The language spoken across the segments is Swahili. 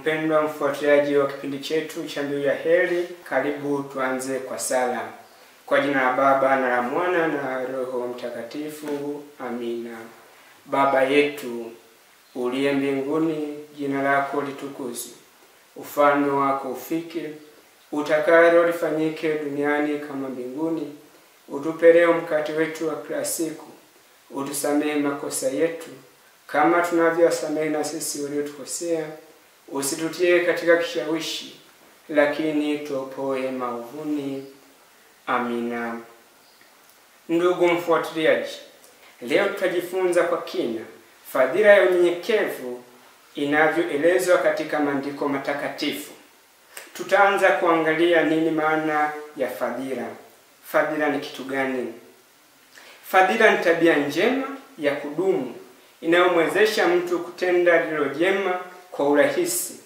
Mpendwa mfuatiliaji wa kipindi chetu cha Mbiu ya Heri, karibu tuanze kwa sala. Kwa jina la Baba na la Mwana na Roho Mtakatifu. Amina. Baba yetu uliye mbinguni, jina lako litukuzwe. Ufalme wako ufike, utakalo lifanyike duniani kama mbinguni. Utupe leo mkate wetu wa kila siku. Utusamehe makosa yetu kama tunavyowasamehe na sisi waliotukosea. Usitutie katika kishawishi, lakini tuopoe maovuni. Amina. Ndugu mfuatiliaji, leo tutajifunza kwa kina fadhila ya unyenyekevu inavyoelezwa katika maandiko matakatifu. Tutaanza kuangalia nini maana ya fadhila. Fadhila ni kitu gani? Fadhila ni tabia njema ya kudumu inayomwezesha mtu kutenda lililo jema kwa urahisi,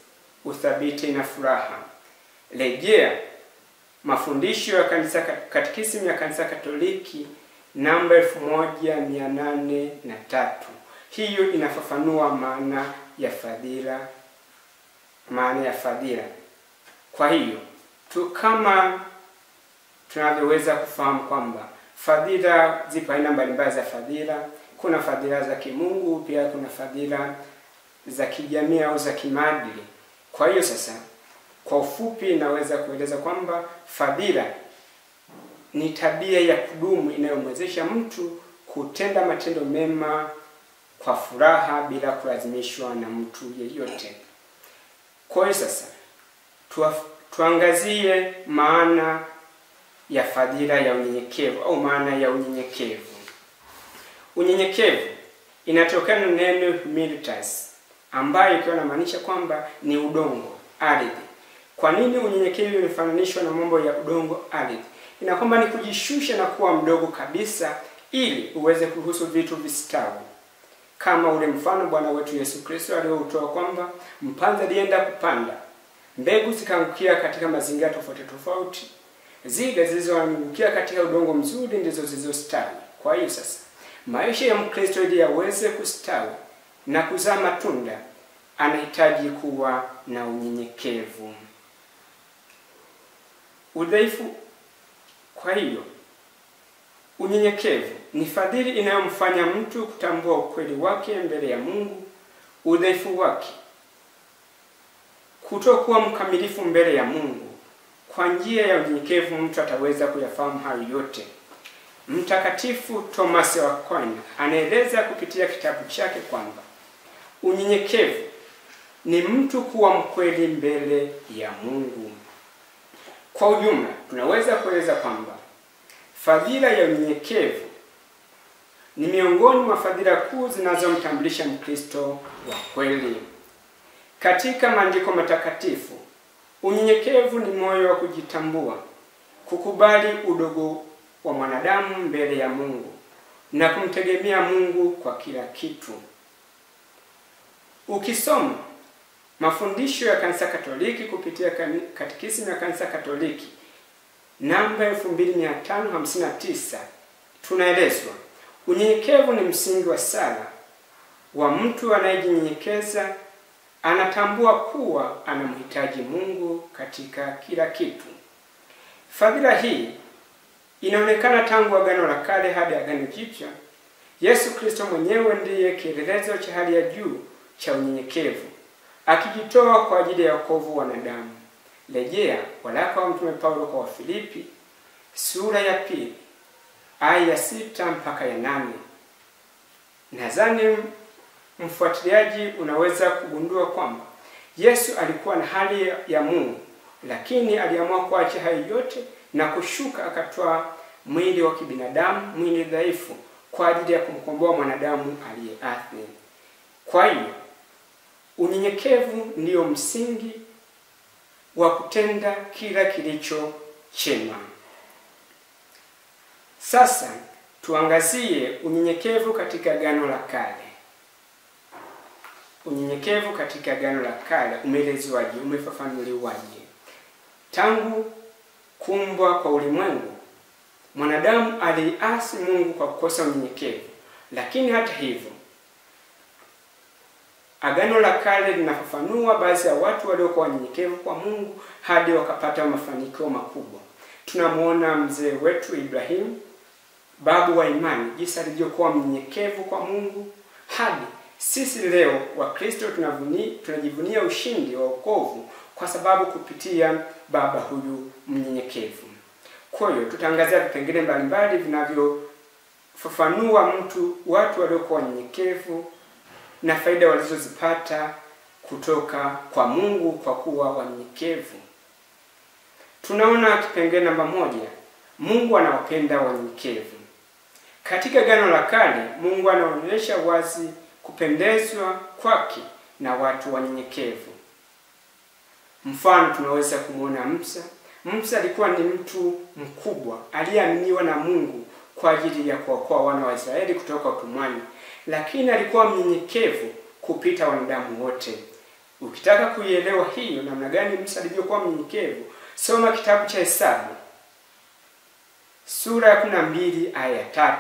uthabiti na furaha. Rejea mafundisho ya kanisa, Katekisimu ya Kanisa Katoliki namba 1803. Hiyo inafafanua maana ya fadhila. Kwa hiyo kama tunavyoweza kufahamu kwamba fadhila zipo aina mbalimbali za fadhila. Kuna fadhila za kimungu, pia kuna fadhila za kijamii au za kimaadili. Kwa hiyo sasa, kwa ufupi naweza kueleza kwamba fadhila ni tabia ya kudumu inayomwezesha mtu kutenda matendo mema kwa furaha bila kulazimishwa na mtu yeyote. Kwa hiyo sasa tuangazie maana ya fadhila ya unyenyekevu au maana ya unyenyekevu. Unyenyekevu inatokana na neno humilitas, ambayo ikiwa inamaanisha kwamba ni udongo, ardhi. Kwa nini unyenyekevu unafananishwa na mambo ya udongo, ardhi? Ina kwamba ni kujishusha na kuwa mdogo kabisa ili uweze kuruhusu vitu vistawi. Kama ule mfano Bwana wetu Yesu Kristo aliyoutoa kwamba mpanzi alienda kupanda, mbegu zikaangukia katika mazingira tofauti tofauti. Zile zilizoangukia katika udongo mzuri ndizo zilizostawi. Kwa hiyo sasa, maisha ya Mkristo ili yaweze kustawi na kuzaa matunda, anahitaji kuwa na unyenyekevu. Udhaifu. Kwa hiyo unyenyekevu ni fadhila inayomfanya mtu kutambua ukweli wake mbele ya Mungu, udhaifu wake, kutokuwa mkamilifu mbele ya Mungu. Kwa njia ya unyenyekevu mtu ataweza kuyafahamu hayo yote. Mtakatifu Thomas wa Aquino anaeleza kupitia kitabu chake kwamba unyenyekevu ni mtu kuwa mkweli mbele ya Mungu. Kwa ujumla, tunaweza kueleza kwamba fadhila ya unyenyekevu ni miongoni mwa fadhila kuu zinazomtambulisha Mkristo wa kweli. Katika maandiko matakatifu, unyenyekevu ni moyo wa kujitambua, kukubali udogo wa mwanadamu mbele ya Mungu na kumtegemea Mungu kwa kila kitu. Ukisoma mafundisho ya Kanisa Katoliki kupitia Katekisimu ya Kanisa Katoliki namba 2559, tunaelezwa unyenyekevu ni msingi wa sala wa mtu anayejinyenyekeza. Anatambua kuwa anamhitaji Mungu katika kila kitu. Fadhila hii inaonekana tangu Agano la Kale hadi Agano Jipya. Yesu Kristo mwenyewe ndiye kielelezo cha hali ya juu cha unyenyekevu, akijitoa kwa ajili ya wokovu wa wanadamu. Rejea waraka wa Mtume Paulo kwa Wafilipi sura ya 2 aya ya 6 mpaka ya 8. Nadhani mfuatiliaji unaweza kugundua kwamba Yesu alikuwa na hali ya Mungu, lakini aliamua kuacha hayo yote na kushuka akatoa mwili wa kibinadamu, mwili dhaifu, kwa ajili ya kumkomboa mwanadamu aliyeasi. Kwa hiyo unyenyekevu ndio msingi wa kutenda kila kilicho chema. Sasa tuangazie unyenyekevu katika Agano la Kale. Unyenyekevu katika Agano la Kale umeelezwaje, umefafanuliwaje? Tangu kuumbwa kwa ulimwengu, mwanadamu aliasi Mungu kwa kukosa unyenyekevu. Lakini hata hivyo, Agano la Kale linafafanua baadhi ya watu waliokuwa wanyenyekevu kwa Mungu hadi wakapata mafanikio makubwa. Tunamuona mzee wetu Ibrahim, babu wa imani, jinsi alivyokuwa mnyenyekevu kwa Mungu, hadi sisi leo Wakristo tunajivunia ushindi wa wokovu kwa sababu kupitia baba huyu mnyenyekevu. Kwa hiyo tutaangazia vipengele mbalimbali vinavyofafanua watu waliokuwa wanyenyekevu na faida walizozipata kutoka kwa Mungu kwa kuwa wanyenyekevu. Tunaona kipengele namba 1, Mungu anawapenda wanyenyekevu. Katika Agano la Kale, Mungu anaonyesha wazi kupendezwa kwake na watu wanyenyekevu. Mfano tunaweza kumuona Musa. Musa alikuwa ni mtu mkubwa aliyeaminiwa na Mungu kwa ajili ya kuokoa wana wa Israeli kutoka utumwani, lakini alikuwa mnyenyekevu kupita wanadamu wote. Ukitaka kuielewa hiyo namna gani Musa alivyokuwa mnyenyekevu, soma kitabu cha Hesabu sura ya 12 aya 3.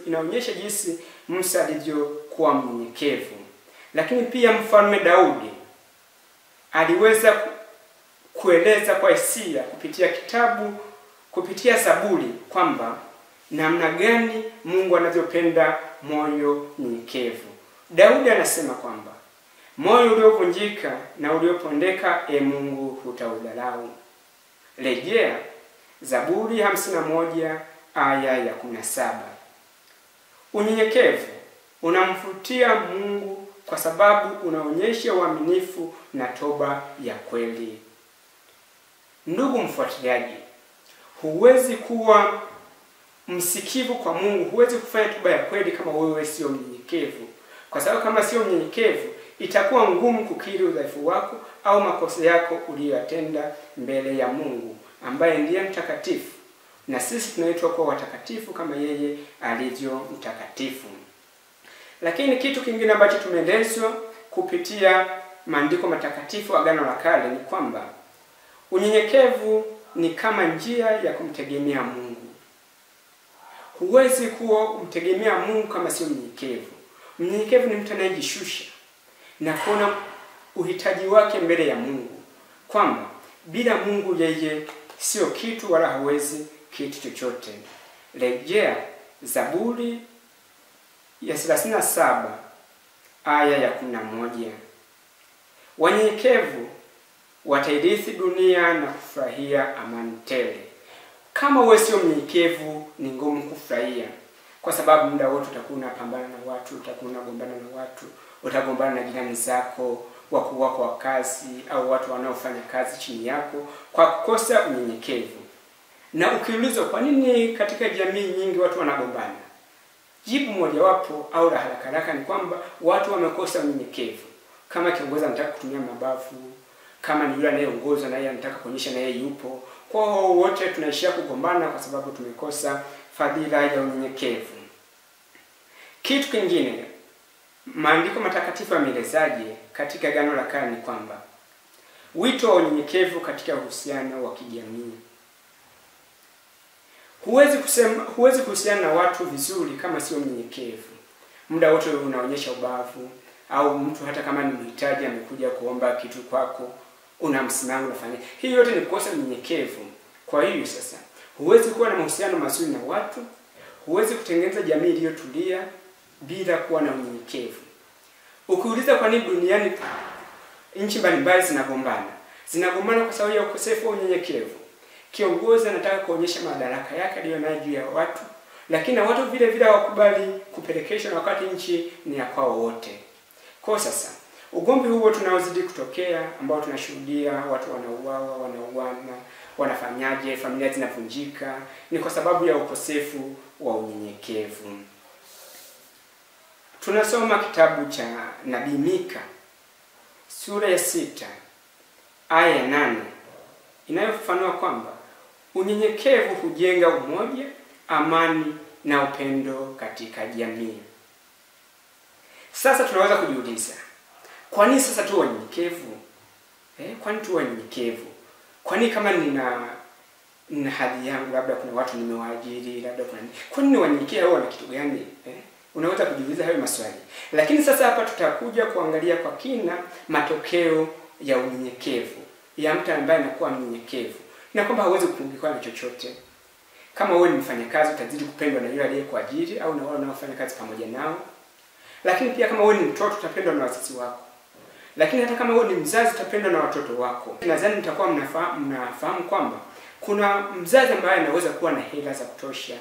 Inaonyesha jinsi Musa alivyokuwa mnyenyekevu. Lakini pia Mfalme Daudi aliweza kueleza kwa hisia kupitia Zaburi kwamba namna gani Mungu anavyopenda moyo mnyenyekevu. Daudi anasema kwamba moyo uliovunjika na uliopondeka, Mungu hutaudharau. Rejea Zaburi 51 aya ya 17. Unyenyekevu unamvutia Mungu kwa sababu unaonyesha uaminifu na toba ya kweli. Ndugu mfuatiliaji, huwezi kuwa msikivu kwa Mungu, huwezi kufanya toba ya kweli kama wewe sio mnyenyekevu. Kwa sababu kama sio mnyenyekevu, itakuwa ngumu kukiri udhaifu wako au makosa yako uliyoyatenda mbele ya Mungu ambaye ndiye mtakatifu, na sisi tunaitwa kuwa watakatifu kama yeye alivyo mtakatifu. Lakini kitu kingine ambacho tumeelezwa kupitia maandiko matakatifu Agano la Kale ni kwamba unyenyekevu ni kama njia ya kumtegemea Mungu. Huwezi kuwa umtegemea Mungu kama sio mnyenyekevu. Mnyenyekevu ni mtu anayejishusha na kuona uhitaji wake mbele ya Mungu, kwamba bila Mungu yeye sio kitu wala hawezi kitu chochote. Rejea Zaburi ya 37 aya ya 11. Wanyenyekevu watairithi dunia na kufurahia amani tele. Kama wewe sio mnyenyekevu, ni ngumu kufurahia, kwa sababu muda wote utakuwa unapambana na watu, utakuwa unagombana na watu, utagombana na jirani zako, wakuu wako wa kazi au watu wanaofanya kazi chini yako kwa kukosa unyenyekevu. Na ukiulizwa kwa nini katika jamii nyingi watu wanagombana, jibu mojawapo au la haraka haraka ni kwamba watu wamekosa unyenyekevu. Kama kiongozi anataka kutumia mabavu, kama ni yule anayeongoza na yeye anataka kuonyesha na yeye yupo, kwa wote tunaishia kugombana kwa sababu tumekosa fadhila ya unyenyekevu. Kitu kingine maandiko matakatifu yameelezaje katika Agano la Kale ni kwamba wito wa unyenyekevu katika uhusiano wa kijamii. Huwezi kuhusiana na watu vizuri kama sio mnyenyekevu. Muda wote unaonyesha ubavu, au mtu hata kama ni mhitaji amekuja kuomba kitu kwako, unamsimama unafanya. Hii yote ni kukosa unyenyekevu. Kwa hiyo sasa, huwezi kuwa na mahusiano mazuri na watu, huwezi kutengeneza jamii iliyotulia bila kuwa na unyenyekevu. Ukiuliza kwa nini duniani nchi mbalimbali zinagombana kwa sababu ya ukosefu wa unyenyekevu. Kiongozi anataka kuonyesha madaraka yake aliyonayo juu ya watu, lakini watu vile vile hawakubali kupelekeshwa na wakati nchi ni ya kwao wote. Kwa sasa ugomvi huo tunaozidi kutokea, ambao tunashuhudia watu wanauana, wanafanyaje, familia zinavunjika, ni kwa sababu ya ukosefu wa unyenyekevu. Tunasoma kitabu cha Nabii Mika sura ya 6 aya ya 8 inayofafanua kwamba unyenyekevu hujenga umoja, amani na upendo katika jamii. Sasa tunaweza kujiuliza, kwa nini sasa tu wanyenyekevu? Kwa nini tu wanyenyekevu? Kwa nini kama nina hadhi yangu, labda kuna watu nimewaajiri, labda kuna nini? Kwa nini wanyenyekevu wana kitu gani? Unaweza kujiuliza hayo maswali. Lakini sasa hapa tutakuja kuangalia kwa kina matokeo ya unyenyekevu, ya mtu ambaye anakuwa mnyenyekevu, na kwamba hawezi kupungukiwa na chochote. Kama wewe ni mfanyakazi, utazidi kupendwa na yule aliyekuajiri au na wale wanaofanya kazi pamoja nao. Lakini pia kama wewe ni mtoto, utapendwa na wazazi wako. Lakini hata kama wewe ni mzazi, utapendwa na watoto wako. Nadhani mtakuwa mnafahamu kwamba kuna mzazi ambaye anaweza kuwa na hela za kutosha,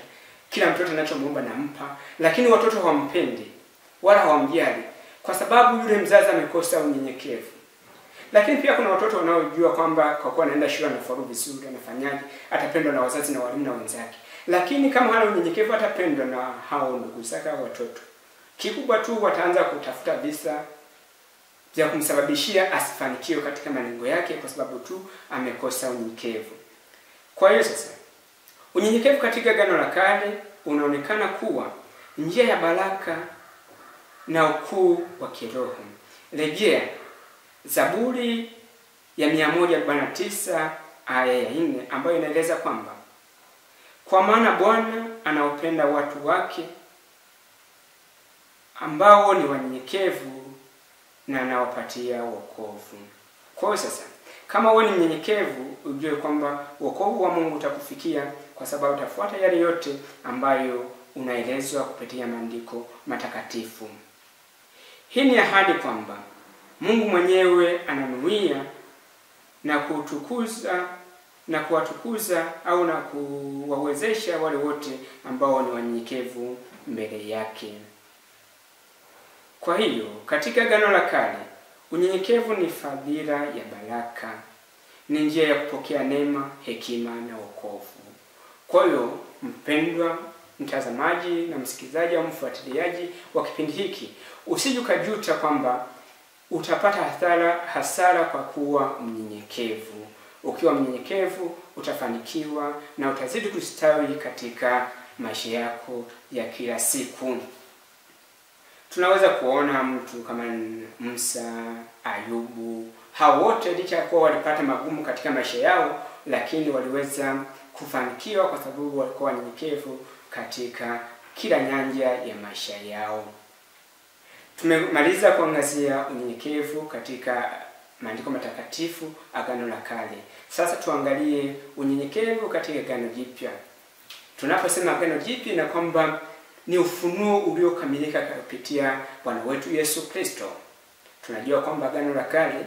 kila mtoto anachomuomba nampa, lakini watoto hawampendi wala hawamjali kwa sababu yule mzazi amekosa unyenyekevu. Lakini pia kuna watoto wanaojua kwamba kwa kuwa anaenda shule anafaulu vizuri, anafanyaje, atapendwa na wazazi na walimu na wenzake. Lakini kama hana unyenyekevu, atapendwa na hao ndugu zake au watoto. Kikubwa tu wataanza kutafuta visa vya kumsababishia asifanikiwe katika malengo yake kwa sababu tu amekosa unyenyekevu. Kwa hiyo sasa, unyenyekevu katika Agano la Kale unaonekana kuwa njia ya baraka na ukuu wa kiroho. Rejea Zaburi ya 149 aya ya 4 ambayo inaeleza kwamba kwa maana Bwana anaupenda watu wake ambao ni wanyenyekevu na anawapatia wokovu. Kwa hiyo sasa, kama wewe ni mnyenyekevu, ujue kwamba wokovu wa Mungu utakufikia kwa sababu utafuata yale yote ambayo unaelezwa kupitia maandiko matakatifu. Hii ni ahadi kwamba Mungu mwenyewe ananuia na kuwatukuza au na kuwawezesha wale wote ambao ni wanyenyekevu mbele yake. Kwa hiyo, katika Agano la Kale, unyenyekevu ni fadhila ya baraka. Ni njia ya kupokea neema, hekima na wokovu. Kwa hiyo, mpendwa mtazamaji na msikilizaji au mfuatiliaji wa kipindi hiki, usije ukajuta kwamba utapata hasara kwa kuwa mnyenyekevu. Ukiwa mnyenyekevu, utafanikiwa na utazidi kustawi katika maisha yako ya kila siku. Tunaweza kuona mtu kama Musa, Ayubu, hao wote licha kuwa walipata magumu katika maisha yao, lakini waliweza kufanikiwa kwa sababu walikuwa wanyenyekevu katika kila nyanja ya maisha yao. Tumemaliza kuangazia unyenyekevu katika maandiko matakatifu Agano la Kale. Sasa tuangalie unyenyekevu katika Agano Jipya. Tunaposema Agano Jipya na kwamba ni ufunuo uliokamilika kupitia Bwana wetu Yesu Kristo. Tunajua kwamba Agano la Kale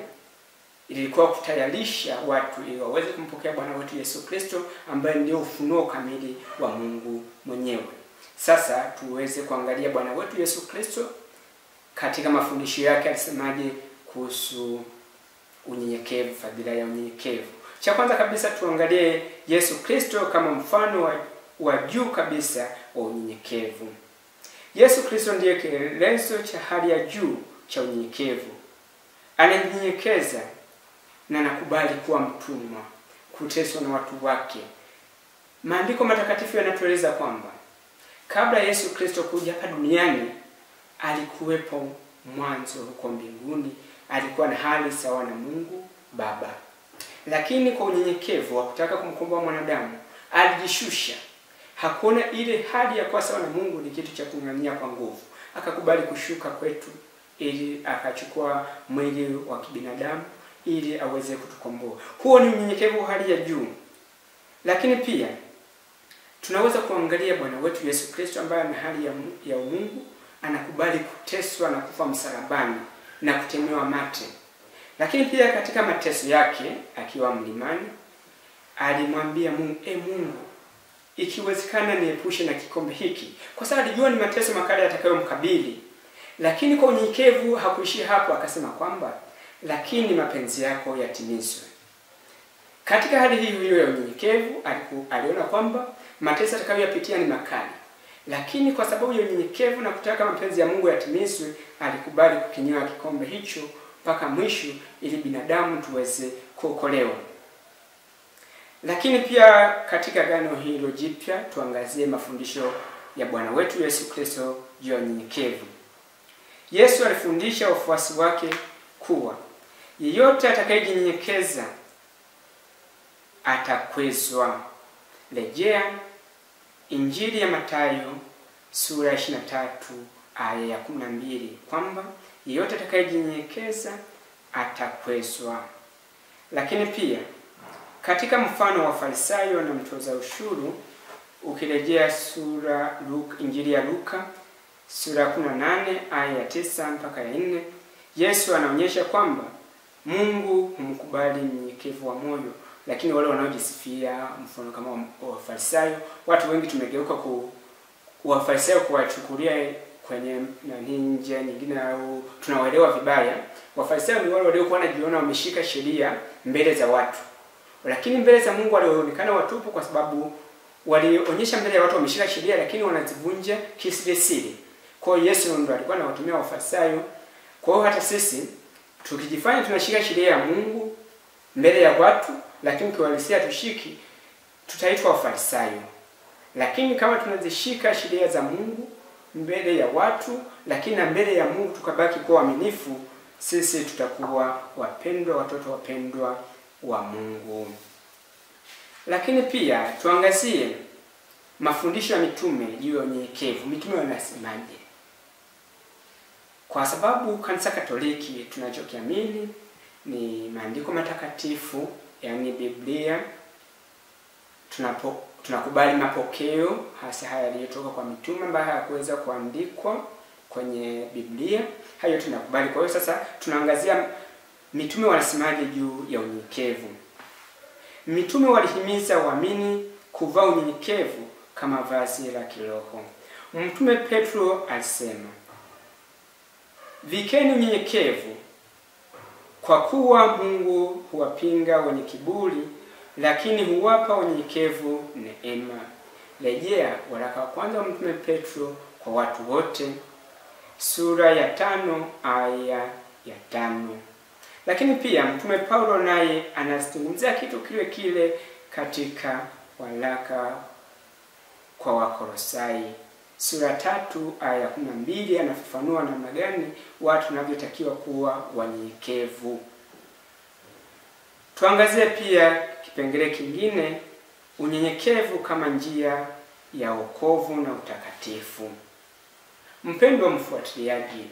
ilikuwa kutayarisha watu ili waweze kumpokea Bwana wetu Yesu Kristo ambaye ndio ufunuo kamili wa Mungu mwenyewe. Sasa tuweze kuangalia Bwana wetu Yesu Kristo katika mafundisho yake alisemaje kuhusu unyenyekevu, fadhila ya unyenyekevu. Cha kwanza kabisa tuangalie Yesu Kristo kama mfano wa juu kabisa wa unyenyekevu. Yesu Kristo ndiye kielelezo cha hali ya juu cha unyenyekevu. Ananyenyekeza na anakubali kuwa mtumwa, kuteswa na watu wake. Maandiko matakatifu yanatueleza kwamba kabla Yesu Kristo kuja hapa duniani, alikuwepo mwanzo huko mbinguni, alikuwa na hali sawa na Mungu Baba. Lakini kwa unyenyekevu wa kutaka kumkomboa mwanadamu, alijishusha. Hakuna ile hali ya kuwa sawa na Mungu ni kitu cha kung'ang'ania kwa nguvu. Akakubali kushuka kwetu ili akachukua mwili wa kibinadamu ili aweze kutukomboa. Huo ni unyenyekevu hali ya juu. Lakini pia tunaweza kuangalia Bwana wetu Yesu Kristo ambaye ana hali ya Mungu, anakubali kuteswa na kufa msalabani na kutemewa mate. Lakini pia katika mateso yake akiwa mlimani, alimwambia Mungu, Mungu, ikiwezekana niepushe na kikombe hiki, kwa sababu alijua ni mateso makali yatakayomkabili. Lakini kwa unyenyekevu hakuishia hapo, akasema kwamba lakini mapenzi yako yatimizwe. Katika hali hiyo ya unyenyekevu aliona kwamba mateso atakayoyapitia ni makali. Lakini kwa sababu ya unyenyekevu na kutaka mapenzi ya Mungu yatimizwe, alikubali kukinywa kikombe hicho mpaka mwisho ili binadamu tuweze kuokolewa. Lakini pia katika Agano hilo Jipya tuangazie mafundisho ya Bwana wetu Yesu Kristo juu ya unyenyekevu. Yesu alifundisha wafuasi wake kuwa yeyote atakayejinyenyekeza atakwezwa. Rejea Injili ya Mathayo sura 23 aya ya 12 kwamba yeyote atakayejinyenyekeza atakwezwa. Lakini pia katika mfano wa Farisayo na mtoza ushuru, ukirejea Injili ya Luka sura 18 aya ya 9 mpaka ya 4, Yesu anaonyesha kwamba Mungu humkubali mnyenyekevu wa moyo, lakini wale wanaojisifia, mfano kama wa Farisayo, watu wengi tumegeuka wa Farisayo kuwachukulia kwenye njia nyingine au tunawaelewa vibaya. Wafarisayo ni wale waliokuwa wanajiona wameshika sheria mbele za watu, lakini mbele za Mungu walionekana watupu, kwa sababu walionyesha mbele ya watu wameshika sheria lakini wanazivunja kisirisiri. Kwa hiyo Yesu ndo alikuwa anawatumia Wafarisayo. Kwa hiyo hata sisi tukijifanya tunashika sheria ya Mungu mbele ya watu, lakini kiuhalisia tushiki, tutaitwa Wafarisayo. Lakini kama tunazishika sheria za Mungu mbele ya watu, lakini na mbele ya Mungu tukabaki kuwa waaminifu, sisi tutakuwa wapendwa, watoto wapendwa wa Mungu. Lakini pia tuangazie mafundisho ya mitume juu ya unyenyekevu. Mitume wanasemaje? Kwa sababu Kanisa Katoliki tunachokiamini ni maandiko matakatifu, yani Biblia. Tunakubali mapokeo hasa haya yaliyotoka kwa mitume ambayo hayakuweza kuandikwa kwenye Biblia. Hayo tunakubali. Kwa hiyo sasa tunaangazia mitume wanasemaje juu ya unyenyekevu. Mitume walihimiza waamini kuvaa unyenyekevu kama vazi la kiroho. Mtume Petro alisema, "Vikeni unyenyekevu, kwa kuwa Mungu huwapinga wenye kiburi, lakini huwapa unyenyekevu neema." Rejea waraka wa kwanza wa Mtume Petro kwa watu wote sura ya 5 aya ya 5. Lakini pia Mtume Paulo naye anazungumzia kitu kile kile katika waraka kwa Wakolosai sura 3 aya 12, anafafanua namna gani watu wanavyotakiwa kuwa wanyenyekevu. Tuangazie pia kipengele kingine, unyenyekevu kama njia ya wokovu na utakatifu. Mpendwa mfuatiliaji,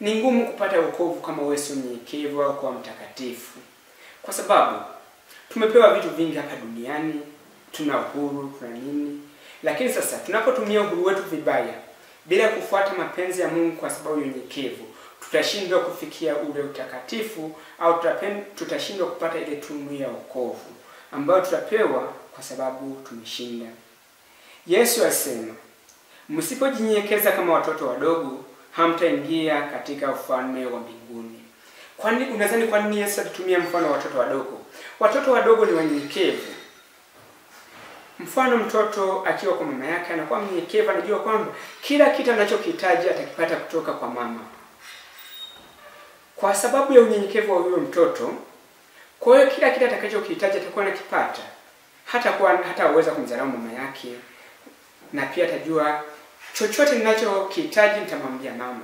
ni ngumu kupata wokovu kama wewe si mnyenyekevu au kwa mtakatifu, kwa sababu tumepewa vitu vingi hapa duniani, tuna uhuru, tuna nini. Lakini sasa tunapotumia uhuru wetu vibaya bila kufuata mapenzi ya Mungu kwa sababu ya unyenyekevu, tutashindwa kufikia ule utakatifu, au tutashindwa kupata ile tunu ya wokovu ambayo tutapewa kwa sababu tumeshinda. Yesu asema, "Msipojinyenyekeza kama watoto wadogo, hamtaingia katika ufalme wa mbinguni." Kwani unadhani kwa nini Yesu alitumia mfano wa watoto wadogo? Watoto wadogo ni wanyenyekevu. Mfano, mtoto akiwa kwa mama yake anakuwa mnyenyekevu, anajua kwamba kila kitu anachokihitaji atakipata kutoka kwa mama. Kwa sababu ya unyenyekevu wa huyo mtoto, kwa hiyo kila kitu atakachokihitaji atakuwa anakipata. Hataweza kumdharau mama yake, na pia atajua chochote ninachokihitaji nitamwambia mama.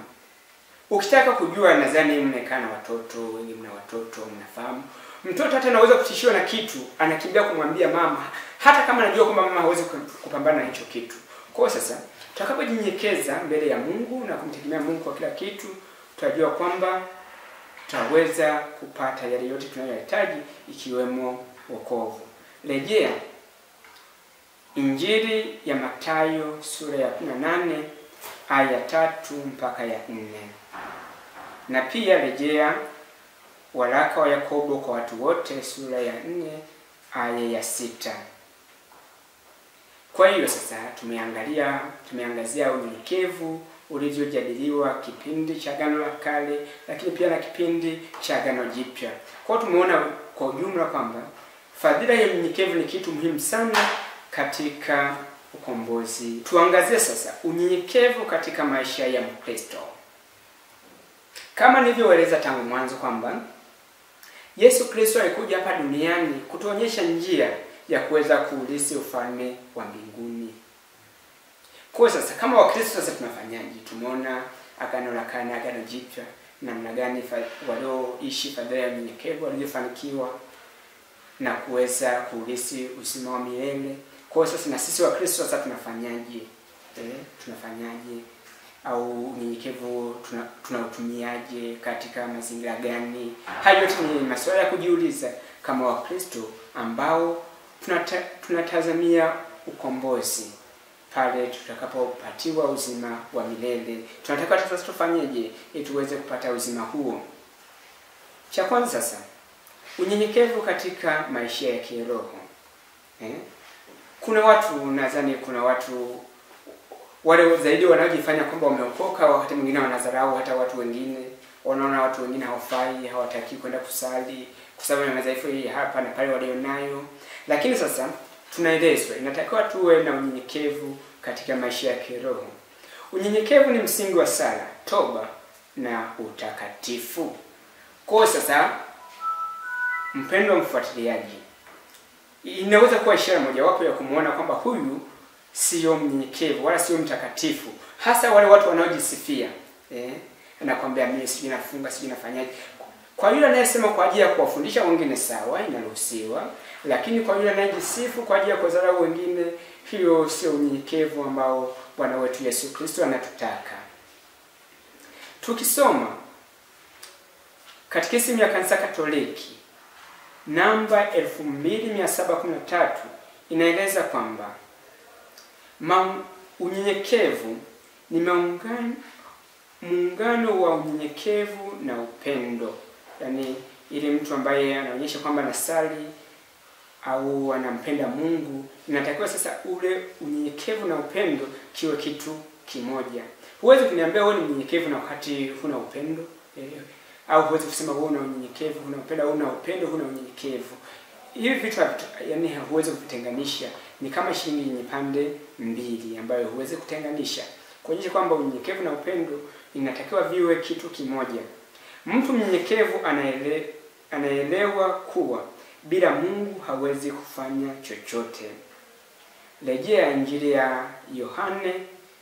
Ukitaka kujua, nadhani mmekaa na watoto, wengi mna watoto, mnafahamu. Mtoto hata anaweza kutishiwa na kitu, anakimbia kumwambia mama, hata kama anajua kwamba mama hawezi kupambana na hicho kitu. Kwa sasa tutakapojinyenyekeza mbele ya Mungu na kumtegemea Mungu kwa kila kitu, tutajua kwamba tutaweza kupata yale yote tunayohitaji, ikiwemo wokovu. Rejea Injili ya Mathayo sura ya 18 aya ya 3 mpaka ya 4. Na pia rejea waraka wa Yakobo kwa watu wote sura ya 4 aya ya 6. Kwa hiyo sasa tumeangazia unyenyekevu ulivyojadiliwa kipindi cha Agano la Kale, lakini pia na kipindi cha Agano Jipya. Kwa hiyo tumeona kwa ujumla kwamba fadhila ya unyenyekevu ni kitu muhimu sana katika ukombozi. Tuangazie sasa unyenyekevu katika maisha ya Mkristo. Kama nilivyoeleza tangu mwanzo kwamba Yesu Kristo alikuja hapa duniani kutuonyesha njia ya kuweza kuurithi ufalme wa mbinguni. Kwa sasa kama Wakristo sasa tunafanyaje? Tumeona Agano la Kale na Agano Jipya, namna gani walioishi fadhila ya unyenyekevu waliofanikiwa na kuweza kuurithi uzima wa milele. Kwa sasa na sisi Wakristo sasa tunafanyaje? Tunafanyaje? au unyenyekevu tunautumiaje katika mazingira gani? Hayo yote ni maswali ya kujiuliza kama Wakristo ambao tunatazamia ukombozi pale tutakapopatiwa uzima wa milele. Tunataka sasa tufanyeje ili tuweze kupata uzima huo? Cha kwanza sasa, unyenyekevu katika maisha ya kiroho. Kuna watu wale zaidi wanaojifanya kwamba wameokoka, wakati mwingine wanadharau hata watu wengine. Wanaona watu wengine hawafai, hawataki kwenda kusali kwa sababu ya madhaifu hii hapa na pale walionayo. Lakini sasa tunaelezwa inatakiwa tuwe na unyenyekevu katika maisha ya kiroho. Unyenyekevu ni msingi wa sala, toba na utakatifu. Kwa sasa, mpendwa mfuatiliaji, inaweza kuwa ishara mojawapo ya kumuona kwamba huyu sio mnyenyekevu wala sio mtakatifu, hasa wale watu wanaojisifia. Anakuambia mimi sijui nafunga, sijui nafanyaje. Kwa yule anayesema kwa ajili ya kuwafundisha wengine sawa, inaruhusiwa, lakini kwa yule anayejisifu kwa ajili ya kudharau wengine, hiyo sio unyenyekevu ambao Bwana wetu Yesu Kristo anatutaka. Tukisoma Katekisimu ya Kanisa Katoliki namba 2713 inaeleza kwamba unyenyekevu ni muungano wa unyenyekevu na upendo. Yaani ili mtu ambaye anaonyesha kwamba anasali au anampenda Mungu, inatakiwa sasa ule unyenyekevu na upendo kiwe kitu kimoja. Huwezi kuniambia wewe ni mnyenyekevu na wakati huna upendo. Au huwezi kusema wewe una unyenyekevu, huna upendo, au una upendo, huna unyenyekevu. Hivi vitu yani huwezi kuvitenganisha. Ni kama shilingi yenye pande mbili ambayo huwezi kutenganisha. Kuonyesha kwamba unyenyekevu na upendo inatakiwa viwe kitu kimoja. Mtu mnyenyekevu anaelewa kuwa bila Mungu hawezi kufanya chochote. Rejea Injili ya Yohane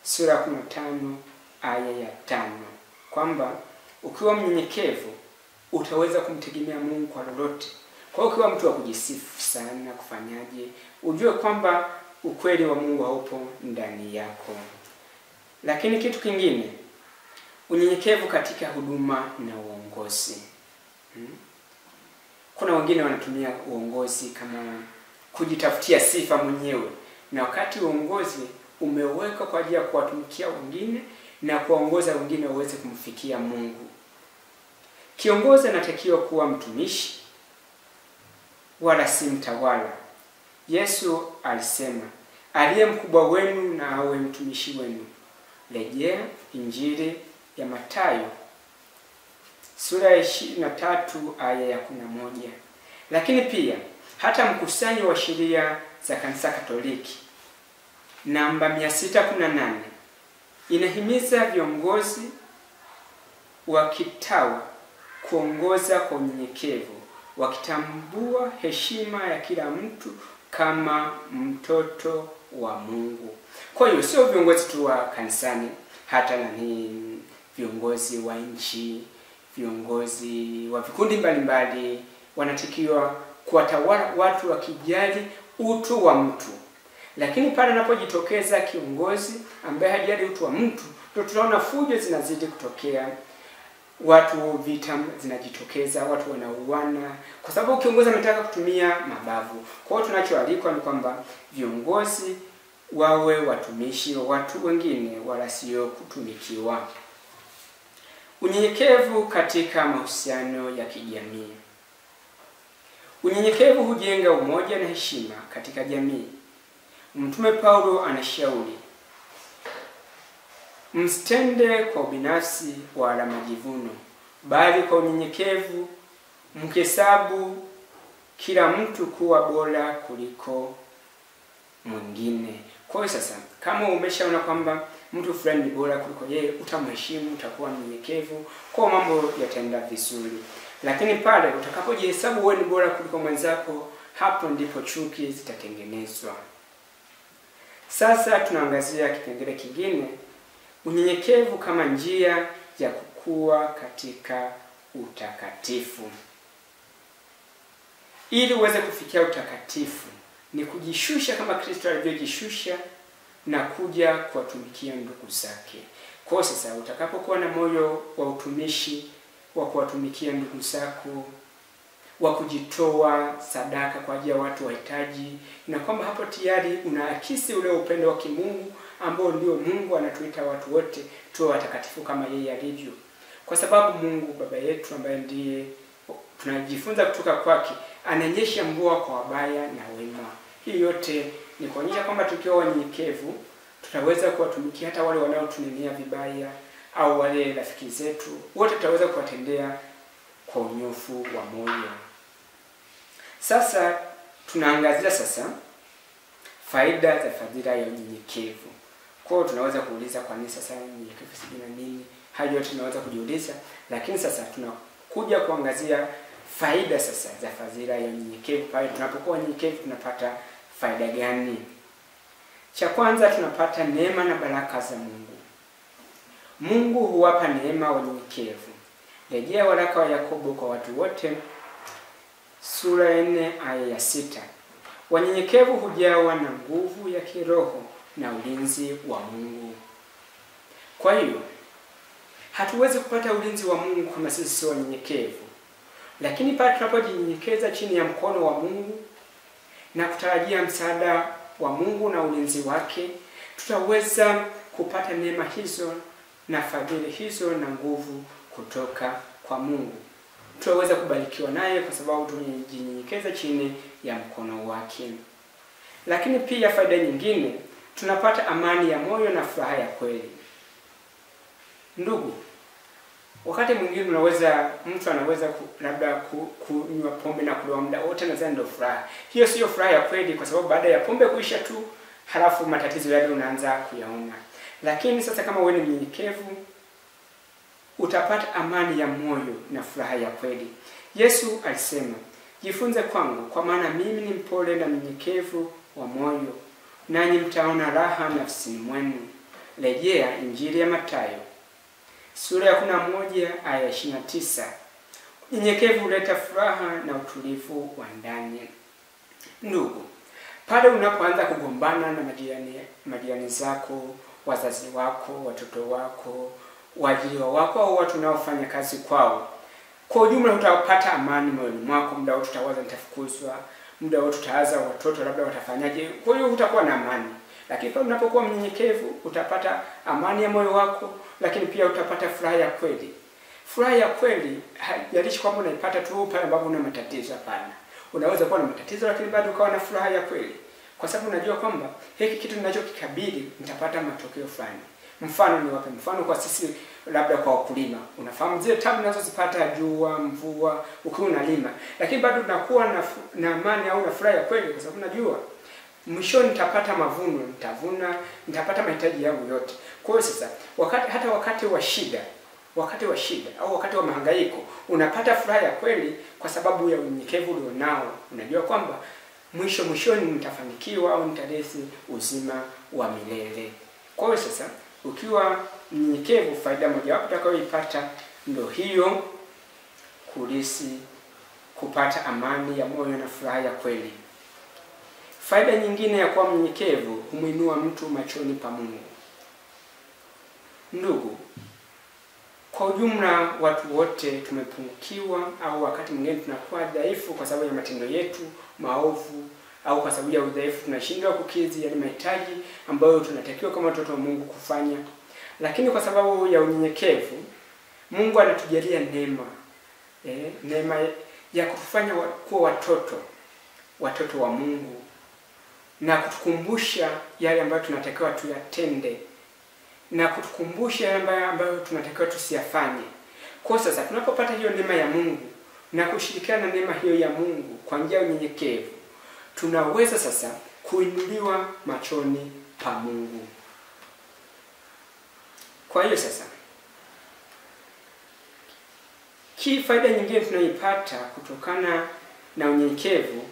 sura 15 aya ya 5. Kwamba ukiwa mnyenyekevu utaweza kumtegemea Mungu kwa lolote. Kwa hiyo ukiwa mtu wa kujisifu sana kufanyaje, ujue kwamba ukweli wa Mungu haupo ndani yako. Lakini kitu kingine, unyenyekevu katika huduma na uongozi. Kuna wengine wanatumia uongozi kama kujitafutia sifa mwenyewe, na wakati uongozi umewekwa kwa ajili ya kuwatumikia wengine na kuongoza wengine waweze kumfikia Mungu. Kiongozi anatakiwa kuwa mtumishi wala si mtawala. Yesu alisema, aliye mkubwa wenu na awe mtumishi wenu. Rejea Injili ya Mathayo sura ya 23 aya ya 11. Lakini pia hata mkusanyo wa sheria za Kanisa Katoliki namba 618 inahimiza viongozi wa kitawa kuongoza kwa unyenyekevu, wakitambua heshima ya kila mtu kama mtoto wa Mungu. Kwa hiyo sio viongozi tu wa kanisani, hata ni viongozi wa nchi, viongozi wa vikundi mbalimbali wanatakiwa kuwatawala watu wakijali utu wa mtu. Lakini pale anapojitokeza kiongozi ambaye hajali utu wa mtu, ndio tunaona fujo zinazidi kutokea. Watu vita zinajitokeza, watu wanauana kwa sababu kiongozi ametaka kutumia mabavu. Kwa hiyo tunachoalikwa ni kwamba viongozi wawe watumishi wa watu wengine wala sio kutumikiwa. Unyenyekevu katika mahusiano ya kijamii. Unyenyekevu hujenga umoja na heshima katika jamii. Mtume Paulo anashauri, msitende kwa ubinafsi wala majivuno, bali kwa unyenyekevu mkihesabu kila mtu kuwa bora kuliko mwingine. Kwa hiyo sasa, kama umeshaona kwamba mtu fulani ni bora kuliko yeye, utamheshimu, utakuwa mnyenyekevu, kwa mambo yataenda vizuri. Lakini pale utakapojihesabu wewe ni bora kuliko mwenzako, hapo ndipo chuki zitatengenezwa. Sasa tunaangazia kipengele kingine, unyenyekevu kama njia ya kukua katika utakatifu. Ili uweze kufikia utakatifu ni kujishusha kama Kristo alivyojishusha na kuja kuwatumikia ndugu zake. Kwa sasa utakapokuwa na moyo wa utumishi, wa kuwatumikia ndugu zako, wa kujitoa sadaka kwa ajili ya watu wahitaji, na kwamba hapo tayari unaakisi ule upendo wa kimungu ambao ndio Mungu anatuita watu wote tuwe watakatifu kama yeye alivyo. Kwa sababu Mungu Baba yetu ambaye ndiye tunajifunza kutoka kwake, ananyesha mvua kwa wabaya na wema. Hii yote ni kuonyesha kwamba tukiwa wanyenyekevu tutaweza kuwatumikia hata wale wanaotunenea vibaya au wale rafiki zetu, wote tutaweza kuwatendea kwa unyofu wa moyo. Sasa tunaangazia faida za fadhila ya unyenyekevu. Kwa hiyo tunaweza kuuliza kwa nini sasa unyenyekevu si na nini? Hayo yote tunaweza kujiuliza, lakini sasa tunakuja kuangazia faida sasa za fadhila ya unyenyekevu. Pale tunapokuwa wanyenyekevu tunapata faida gani? Cha kwanza, tunapata neema na baraka za Mungu. Mungu huwapa neema wanyenyekevu. Rejea waraka wa Yakobo kwa watu wote sura ya 4 aya ya 6. Wanyenyekevu hujawa na nguvu ya kiroho na ulinzi wa Mungu. Kwa hiyo hatuwezi kupata ulinzi wa Mungu kama sisi sio wanyenyekevu. Lakini pale tunapojinyenyekeza chini ya mkono wa Mungu na kutarajia msaada wa Mungu na ulinzi wake, tutaweza kupata neema hizo na fadhili hizo na nguvu kutoka kwa Mungu. Tutaweza kubarikiwa naye kwa sababu tumejinyenyekeza chini ya mkono wake. Lakini pia faida nyingine, tunapata amani ya moyo na furaha ya kweli. Ndugu, wakati mwingine mtu anaweza labda kunywa pombe na kulewa muda wote na ndio furaha. Hiyo sio furaha ya kweli, kwa sababu baada ya pombe kuisha tu halafu matatizo yale unaanza kuyaona. Lakini sasa kama wewe ni mnyenyekevu, utapata amani ya moyo na furaha ya kweli. Yesu alisema, "Jifunze kwangu, kwa maana mimi ni mpole na mnyenyekevu wa moyo, nanyi mtaona raha nafsini mwenu." Rejea Injili ya Mathayo sura ya 11 aya 29. Unyenyekevu huleta furaha na utulivu wa ndani. Ndugu, pale unapoanza kugombana na majirani zako, wazazi wako, watoto wako, waajiriwa wako au watu unaofanya kazi kwao, kwa ujumla utapata amani moyoni mwako. Muda wote utawaza nitafukuzwa, muda wote utaanza watoto labda watafanyaje. Kwa hiyo utakuwa na amani. Lakini pale unapokuwa mnyenyekevu utapata amani ya moyo wako, lakini pia utapata furaha ya kweli. Furaha ya kweli haijalishi kwamba unaipata tu pale ambapo una matatizo, hapana. Unaweza kuwa na matatizo lakini bado ukawa na furaha ya kweli, kwa sababu unajua kwamba hiki kitu ninachokikabili nitapata matokeo fulani. Mfano ni wapi? Mfano kwa sisi labda kwa wakulima. Unafahamu zile tabu unazozipata jua, mvua, ukiwa unalima, lakini bado unakuwa na amani au na furaha ya kweli, kwa sababu unajua mwishoni nitapata mavuno, nitavuna, nitapata mahitaji yangu yote. Kwa hiyo sasa wakati wa shida au wakati wa mahangaiko unapata furaha ya kweli kwa sababu ya unyenyekevu ulionao. Unajua kwamba mwishoni nitafanikiwa au nitarithi uzima wa milele. Kwa hiyo sasa ukiwa mnyenyekevu, faida moja wapo utakayoipata ndio hiyo, kupata amani ya moyo na furaha ya kweli. Faida nyingine ya kuwa mnyenyekevu, humuinua mtu machoni pa Mungu. Ndugu, kwa ujumla watu wote tumepungukiwa au wakati mwingine tunakuwa dhaifu kwa sababu ya matendo yetu maovu, au kwa sababu ya udhaifu tunashindwa kukidhi yale mahitaji ambayo tunatakiwa kama watoto wa Mungu kufanya. Lakini kwa sababu ya unyenyekevu, Mungu anatujalia neema ya kutufanya kuwa watoto wa Mungu, na kutukumbusha yale ambayo tunatakiwa tuyatende, na kutukumbusha yale ambayo tunatakiwa tusiyafanye. Kwa sasa tunapopata hiyo neema ya Mungu na kushirikiana na neema hiyo ya Mungu kwa njia ya unyenyekevu, tunaweza sasa kuinuliwa machoni pa Mungu. Kwa hiyo sasa faida nyingine tunayoipata kutokana na unyenyekevu,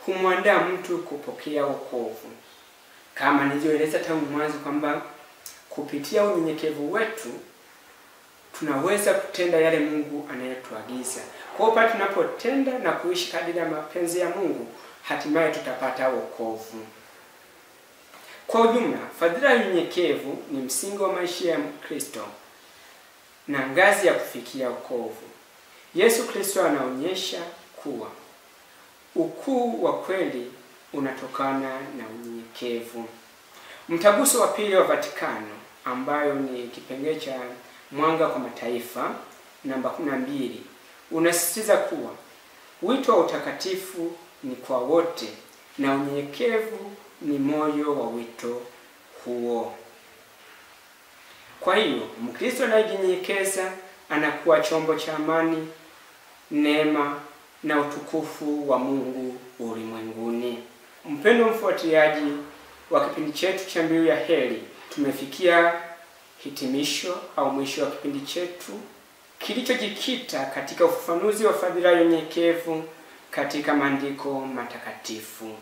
humwandaa mtu kupokea wokovu. Kama nilivyoeleza tangu mwanzo kwamba kupitia unyenyekevu wetu tunaweza kutenda yale Mungu anayotuagiza. Kwa hiyo pale tunapotenda na kuishi kadiri ya mapenzi ya Mungu, hatimaye tutapata wokovu. Kwa ujumla, fadhila ya unyenyekevu ni msingi wa maisha ya Kristo na ngazi ya kufikia wokovu. Yesu Kristo anaonyesha kuwa ukuu wa kweli unatokana na unyenyekevu. Mtaguso wa Pili wa Vatikano, ambayo ni kipengele cha mwanga kwa mataifa namba 12, unasisitiza kuwa wito wa utakatifu ni kwa wote na unyenyekevu ni moyo wa wito huo. Kwa hiyo, Mkristo anayejinyenyekeza anakuwa chombo cha amani, neema na utukufu wa Mungu ulimwenguni. Mpendwa mfuatiliaji wa kipindi chetu cha Mbiu ya Heri, tumefikia hitimisho au mwisho wa kipindi chetu kilichojikita katika ufafanuzi wa fadhila ya unyenyekevu katika maandiko matakatifu.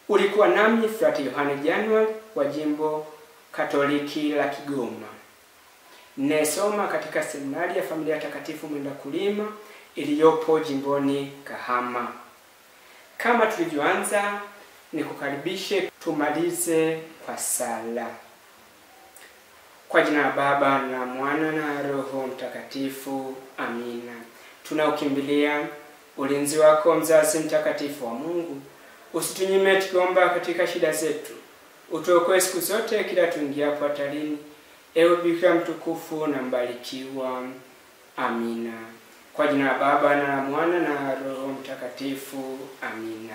Ulikuwa nami Frati Yohane January wa Jimbo Katoliki la Kigoma, nesoma katika seminari ya Familia Takatifu Mwendakulima iliyopo jimboni Kahama. Kama tulivyoanza, nikukaribishe tumalize kwa sala. Kwa jina la Baba na Mwana na Roho Mtakatifu, amina. Tunaukimbilia ulinzi wako, mzazi mtakatifu wa Mungu. Usitunyime tukiomba katika shida zetu. Utuokoe siku zote kila tuingiapo hatarini. Ewe Bikira mtukufu na mbarikiwa. Amina. Kwa jina la Baba na la Mwana na Roho Mtakatifu, amina.